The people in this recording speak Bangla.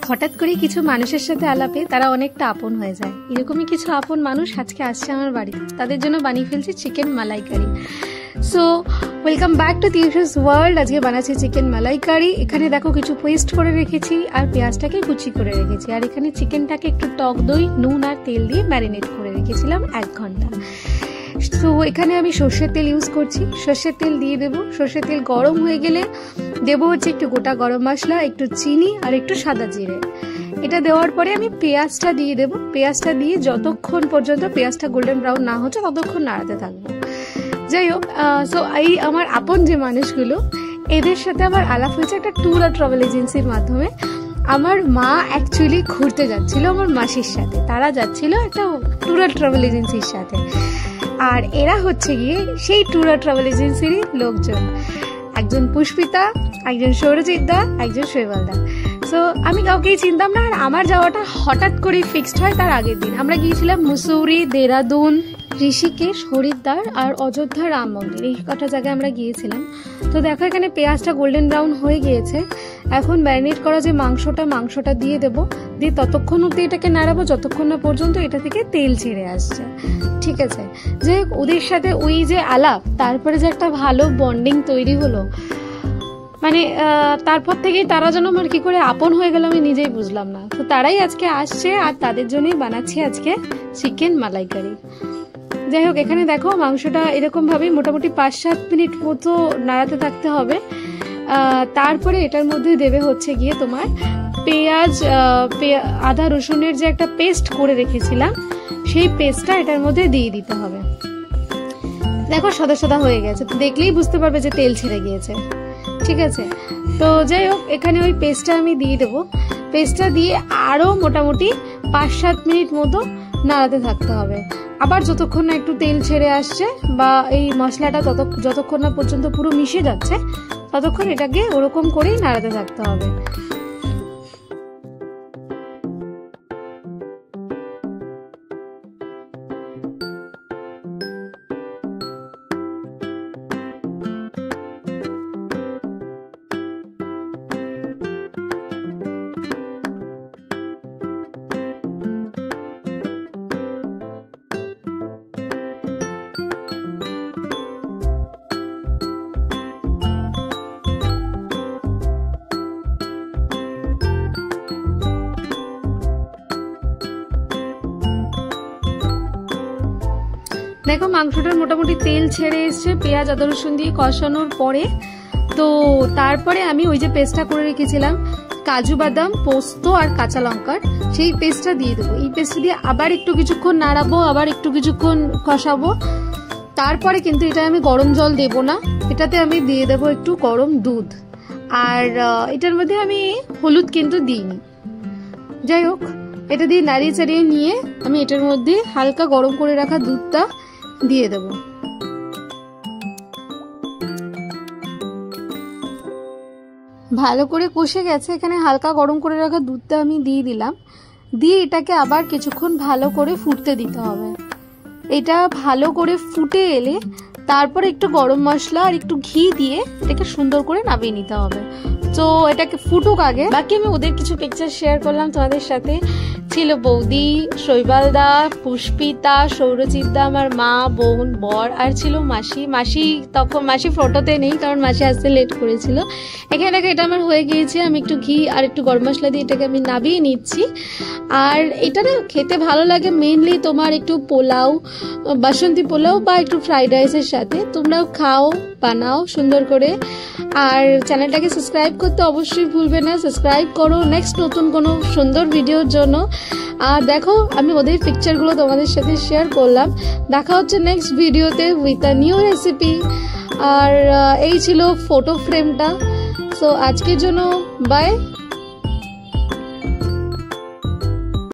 হঠাৎ করে কিছু মানুষের সাথে আলাপে তারা অনেকটা আপন হয়ে যায়। এরকমই কিছু আপন মানুষ আজকে আসছে আমার বাড়িতে, তাদের জন্য বানিয়ে ফেলছি chicken malaikari. So welcome back to তিউশাস ওয়ার্ল্ড। আজকে বানাচ্ছি চিকেন মালাইকারি। এখানে দেখো কিছু পেস্ট করে রেখেছি আর পেঁয়াজটাকে কুচি করে রেখেছি, আর এখানে চিকেনটাকে একটু টক দই, নুন আর তেল দিয়ে ম্যারিনেট করে রেখেছিলাম 1 ঘন্টা। তো এখানে আমি সর্ষের তেল ইউজ করছি। সর্ষের তেল দিয়ে দেবো। সর্ষের তেল গরম হয়ে গেলে দেবো হচ্ছে একটু গোটা গরম মশলা, একটু চিনি আর একটু সাদা জিরে। এটা দেওয়ার পরে আমি পেঁয়াজটা দিয়ে দেবো। পেঁয়াজটা দিয়ে যতক্ষণ পর্যন্ত পেঁয়াজটা গোল্ডেন ব্রাউন না হচ্ছে ততক্ষণ নাড়াতে থাকবো। যাই হোক, সো এই আমার আপন যে মানুষগুলো, এদের সাথে আমার আলাপ হয়েছে একটা ট্যুর আর ট্রাভেল এজেন্সির মাধ্যমে। আমার মা অ্যাকচুয়ালি ঘুরতে যাচ্ছিল আমার মাসির সাথে, তারা যাচ্ছিল একটা ট্যুর আর ট্রাভেল এজেন্সির সাথে। আর এরা হচ্ছে গিয়ে সেই ট্যুর আর ট্রাভেল এজেন্সিরই লোকজন। একজন পুষ্পিতা, একজন সৌরজিৎ দা, একজন শৈবাল দা। সো আমি কাউকেই চিনতাম না, আর আমার যাওয়াটা হঠাৎ করে ফিক্সড হয় তার আগের দিন। আমরা গিয়েছিলাম মুসৌরি, দেরাদুন, ঋষিকেশ, হরিদ্বার আর অযোধ্যা রাম মন্দির, এই কটা জায়গায় আমরা গিয়েছিলাম। তো দেখো এখানে পেঁয়াজটা গোল্ডেন ব্রাউন হয়ে গিয়েছে। এখন ম্যারিনেট করা যে মাংসটা দিয়ে দেবো। দিয়ে ততক্ষণ অব্দি এটাকে নাড়াবো যতক্ষণ না পর্যন্ত এটা থেকে তেল ছেড়ে আসছে। ঠিক আছে, যে ওদের সাথে ওই যে আলাপ, তারপরে যে একটা ভালো বন্ডিং তৈরি হলো, মানে তারপর থেকেই তারা যেন আমার কি করে আপন হয়ে গেল আমি নিজেই বুঝলাম না। তো তারাই আজকে আসছে আর তাদের জন্যই বানাচ্ছি আজকে চিকেন মালাইকারি। যাই হোক, এখানে দেখো মাংসটা এরকম ভাবে মোটামুটি 5-7 মিনিট মতো নাড়াতে থাকতে হবে। তারপরে এটার মধ্যে দেবে হচ্ছে গিয়ে তোমার পেঁয়াজ, আদা রসুনের যে একটা পেস্ট করে রেখেছিলাম, সেই পেস্টটা এটার মধ্যে দিয়ে দিতে হবে। দেখো সাদা সাদা হয়ে গেছে, তো দেখলেই বুঝতে পারবে যে তেল ছেড়ে গিয়েছে। ঠিক আছে, তো যাই হোক এখানে ওই পেস্টটা আমি দিয়ে দেবো। পেস্টটা দিয়ে আরও মোটামুটি 5-7 মিনিট মতো নাড়াতে থাকতে হবে। আবার যতক্ষণ না একটু তেল ছেড়ে আসছে বা এই মশলাটা যতক্ষণ না পর্যন্ত পুরো মিশে যাচ্ছে ততক্ষণ এটাকে ওরকম করেই নাড়াতে থাকতে হবে। দেখো মাংসটার মোটামুটি তেল ছেড়ে এসছে পেঁয়াজ আদা রসুন দিয়ে কষানোর পরে। তো তারপরে আমি ওই যে পেস্টটা করে রেখেছিলাম কাজু বাদাম, পোস্ত আর কাঁচা লঙ্কার, সেই পেস্টটা দিয়ে দেবো। এই পেস্টটা দিয়ে আবার একটু কিছুক্ষণ নাড়াবো, আবার একটু কিছুক্ষণ কষাবো। তারপরে কিন্তু এটা আমি গরম জল দেব না, এটাতে আমি দিয়ে দেবো একটু গরম দুধ। আর এটার মধ্যে আমি হলুদ কিন্তু দিইনি। যাই হোক, এটা দিয়ে নাড়িয়ে চাড়িয়ে নিয়ে আমি এটার মধ্যে হালকা গরম করে রাখা দুধটা দিয়ে দেব। ভালো করে কষে গেছে, এখানে হালকা গরম করে রাখা দুধটা আমি দিয়ে দিলাম। দিয়ে এটাকে আবার কিছুক্ষণ ভালো করে ফুটতে দিতে হবে। এটা ভালো করে ফুটে এলে তারপর একটু গরম মশলা আর একটু ঘি দিয়ে এটাকে সুন্দর করে নামিয়ে নিতে হবে। তো এটাকে ফুটুক আগে। বাকি আমি ওদের কিছু পিকচার শেয়ার করলাম তোমাদের সাথে। ছিল বৌদি, শৈবালদা, পুষ্পিতা, সৌরজিৎ দা, আমার মা, বোন, বর, আর ছিল মাসি। তখন মাসি ফটোতে নেই কারণ মাসি আসতে লেট করেছিল। এখানে দেখো এটা আমার হয়ে গিয়েছে। আমি একটু ঘি আর একটু গরম মশলা দিয়ে এটাকে আমি নামিয়ে নিচ্ছি। আর এটা না খেতে ভালো লাগে মেনলি তোমার একটু পোলাও, বাসন্তী পোলাও বা একটু ফ্রাইড রাইসের সাথে। তোমরাও খাও, বানাও সুন্দর করে। আর চ্যানেলটাকে সাবস্ক্রাইব করতে অবশ্যই ভুলবে না, সাবস্ক্রাইব করো নেক্সট নতুন কোনো সুন্দর ভিডিওর জন্য। আর দেখো আমি ওদের পিকচারগুলো তোমাদের সাথে শেয়ার করলাম। দেখা হচ্ছে নেক্সট ভিডিওতে উইথ আ নিউ রেসিপি। আর এই ছিল ফটো ফ্রেমটা। সো আজকের জন্য বাই।